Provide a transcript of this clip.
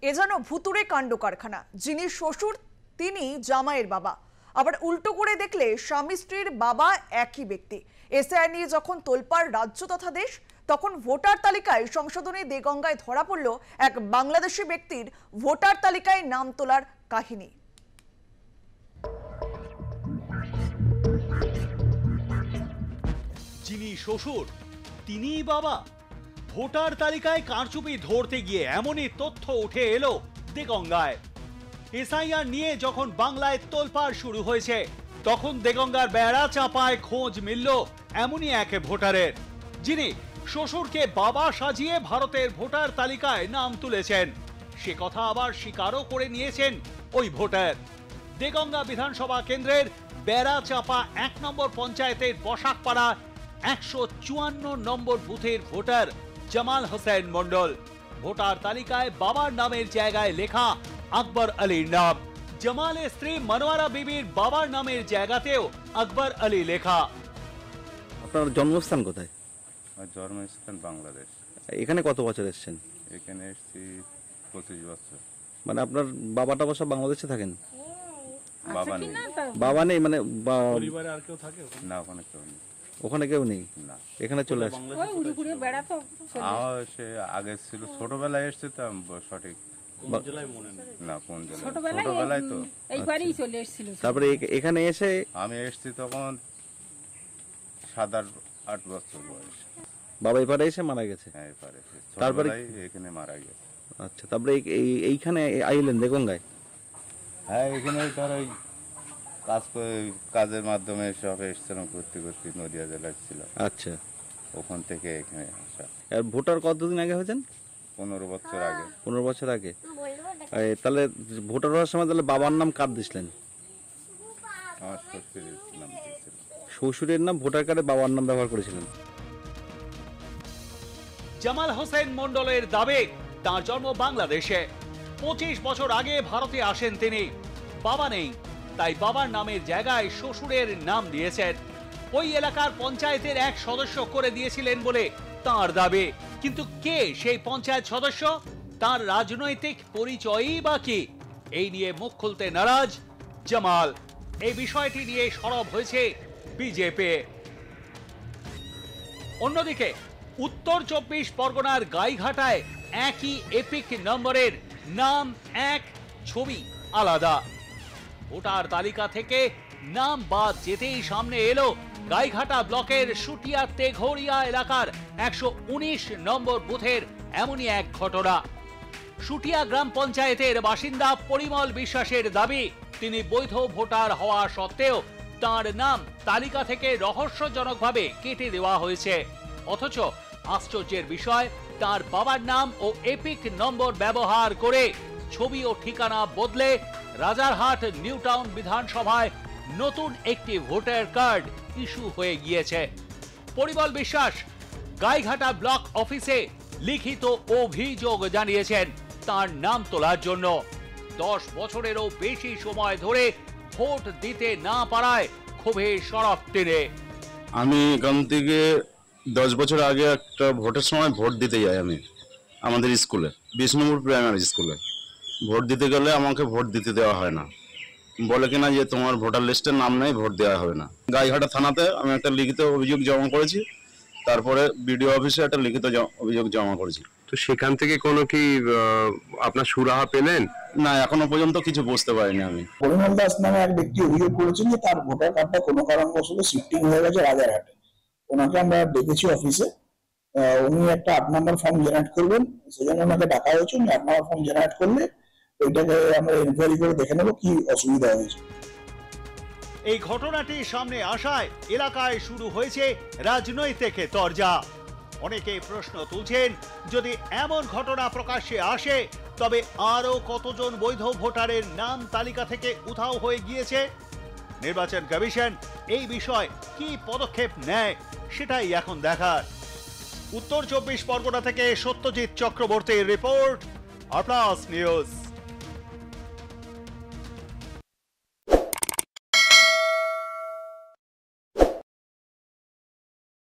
এ যেন ভুতুড়ে কাণ্ড কারখানা। যিনি শ্বশুর তিনি জামাইয়ের বাবা, আবার উল্টো করে দেখলে স্বামী স্ত্রীর বাবা একই ব্যক্তি। এসআইআর নিয়ে যখন তোলপাড় রাজ্য তথা দেশ, তখন ভোটার তালিকায় সংশোধনী দেগঙ্গায় ধরা পড়ল এক বাংলাদেশি ব্যক্তির ভোটার তালিকায় নাম তোলার কাহিনী। যিনি শ্বশুর তিনিই বাবা। ভোটার তালিকায় কারচুপি ধরতে গিয়ে এমনই তথ্য উঠে এলো দেগঙ্গায়। এসআইআর নিয়ে যখন বাংলায় তোলপাড় শুরু হয়েছে, তখন দেগঙ্গার বেড়া চাপায় খোঁজ মিলল এমনই এক ভোটারের, যিনি শ্বশুরকে বাবা সাজিয়ে ভারতের ভোটার তালিকায় নাম তুলেছেন। সে কথা আবার স্বীকারও করে নিয়েছেন ওই ভোটার। দেগঙ্গা বিধানসভা কেন্দ্রের বেড়া চাপা ১ নম্বর পঞ্চায়েতের বসাকপাড়া ১৫৪ নম্বর বুথের ভোটার জামাল হোসেন মন্ডল। ভোটার তালিকায় বাবার নামের জায়গায় লেখা আকবর আলীর নাম। জামালের স্ত্রী মনোয়ারা বিবির বাবার নামের জায়গাতেও আকবর আলী লেখা। আপনার জন্মস্থান কোথায়? জন্মস্থান বাংলাদেশ। এখানে কত বছর এসেছেন? এখানে এসেছি 25 বছর। মানে আপনার বাবাটা বসা বাংলাদেশে থাকেন? বাবা নেই। বাবা নেই মানে পরিবারে আর কেউ থাকে? না, ওখানে কেউ নেই। ওখানে কেউ নেই? না, এখানে চলে আসে। সে আগে ছিল, ছোটবেলায় এসছে তো সঠিক জেলায় মনে নেই। না, কোন জেলায়? ছোটবেলায় তো এইবারই চলে এসেছিল। তারপরে এখানে এসে আমি এসেছি তখন 7-8 বছর বয়স। বাবা এপারে এসে মারা গেছে? হ্যাঁ, এপারে। তারপরে এখানে মারা গেছে। আচ্ছা, তারপরে এইখানে আইলেন দেগঙ্গায়? হ্যাঁ, এখানে তার ওই কাজের মাধ্যমে সব এসছিলাম, করতে করতে নদিয়া জেলায় ছিল। আচ্ছা, ওখান থেকে এখানে আসা। আর ভোটার কতদিন আগে হয়েছেন? 15 বছর আগে। 15 বছর আগে। তাহলে ভোটার হওয়ার সময় তাহলে বাবার নাম কার দিছিলেন? আমার শ্বশুরের নাম দিয়েছিল। শ্বশুরের নাম ভোটার কার্ডে বাবার নাম ব্যবহার করেছিলেন। জামাল হোসেন মন্ডলের দাবি, তার জন্ম বাংলাদেশে। 25 বছর আগে ভারতে আসেন তিনি। বাবা নেই, তাই বাবার নামের জায়গায় শ্বশুরের নাম দিয়েছেন। ওই এলাকার পঞ্চায়েতের এক সদস্য করে দিয়েছিলেন বলে তার দাবি। কিন্তু কে সেই পঞ্চায়েত সদস্য? তার রাজনৈতিক পরিচয়ই বা কি? এই নিয়ে মুখ খুলতে নারাজ জামাল। এই বিষয়টি নিয়ে সরব হয়েছে বিজেপি। অন্যদিকে উত্তর 24 পরগনার গাইঘাটায় একই এপিক নম্বরের নাম এক, ছবি আলাদা। ভোটার তালিকা থেকে নাম বাদ যেতেই সামনে এলো গাইঘাটা ব্লকের সুটিয়া তেঘরিয়া এলাকার ১১৯ নম্বর বুথের এমনই এক ঘটনা। সুটিয়া গ্রাম পঞ্চায়েতের বাসিন্দা পরিমল বিশ্বাসের দাবি, তিনি বৈধ ভোটার হওয়া সত্ত্বেও তার নাম তালিকা থেকে রহস্যজনকভাবে কেটে দেওয়া হয়েছে। অথচ আশ্চর্যের বিষয়, তার বাবার নাম ও এপিক নম্বর ব্যবহার করে ছবি ও ঠিকানা বদলে রাজারহাট নিউ টাউন বিধানসভায় নতুন একটি ভোটার কার্ড ইস্যু হয়ে গিয়েছে। পরিমল বিশ্বাস গাইঘাটা ব্লক অফিসে লিখিত অভিযোগ জানিয়েছেন তার নাম তোলার জন্য। 10 বছরেরও বেশি সময় ধরে ভোট দিতে না পারায় ক্ষোভে সরব তিনি। আমি এখান থেকে 10 বছর আগে একটা ভোটের সময় ভোট দিতে যাই। আমি আমাদের স্কুলে, বিষ্ণুপুর প্রাইমারি স্কুলে ভোট দিতে গেলে আমাকে ভোট দিতে দেওয়া হয় না। বলে কিনা যে তোমার ভোটার লিস্টে নাম নেই, ভোট দেওয়া হবে না। গাইঘাটা থানাতে আমি একটা লিখিত অভিযোগ জমা করেছি, তারপরে বিডিও অফিসে একটা লিখিত অভিযোগ জমা করেছি। তো সেখান থেকে কোনো কি আপনার সুরাহা পেলেন? না, এখনো পর্যন্ত কিছু বুঝতে পারিনি আমি। পরিমল দাস নামে এক ব্যক্তি অভিযোগ করেছেন যে তার ভোটার কার্ডটা কোনো কারণবশত শিফটিং হয়ে গেছে রাজারহাটে। ওনাকে আমরা ডেকেছি অফিসে, উনি একটা 8 নম্বর ফর্ম জেনারেট করবেন, সেজন্য ওনাকে ডাকা হয়েছে। উনি 8 নম্বর ফর্ম জেনারেট করলে ওইটাকে আমরা ইনকোয়ারি করে দেখে নেবো কি অসুবিধা হয়েছে। এই ঘটনাটি সামনে আসায় এলাকায় শুরু হয়েছে রাজনৈতিক তরজা। অনেকে প্রশ্ন তুলছেন, যদি এমন ঘটনা প্রকাশ্যে আসে তবে আরো কতজন বৈধ ভোটারের নাম তালিকা থেকে উধাও হয়ে গিয়েছে? নির্বাচন কমিশন এই বিষয়ে কি পদক্ষেপ নেয় সেটাই এখন দেখার। উত্তর 24 পরগনা থেকে সত্যজিৎ চক্রবর্তীর রিপোর্ট, আর প্লাস নিউজ।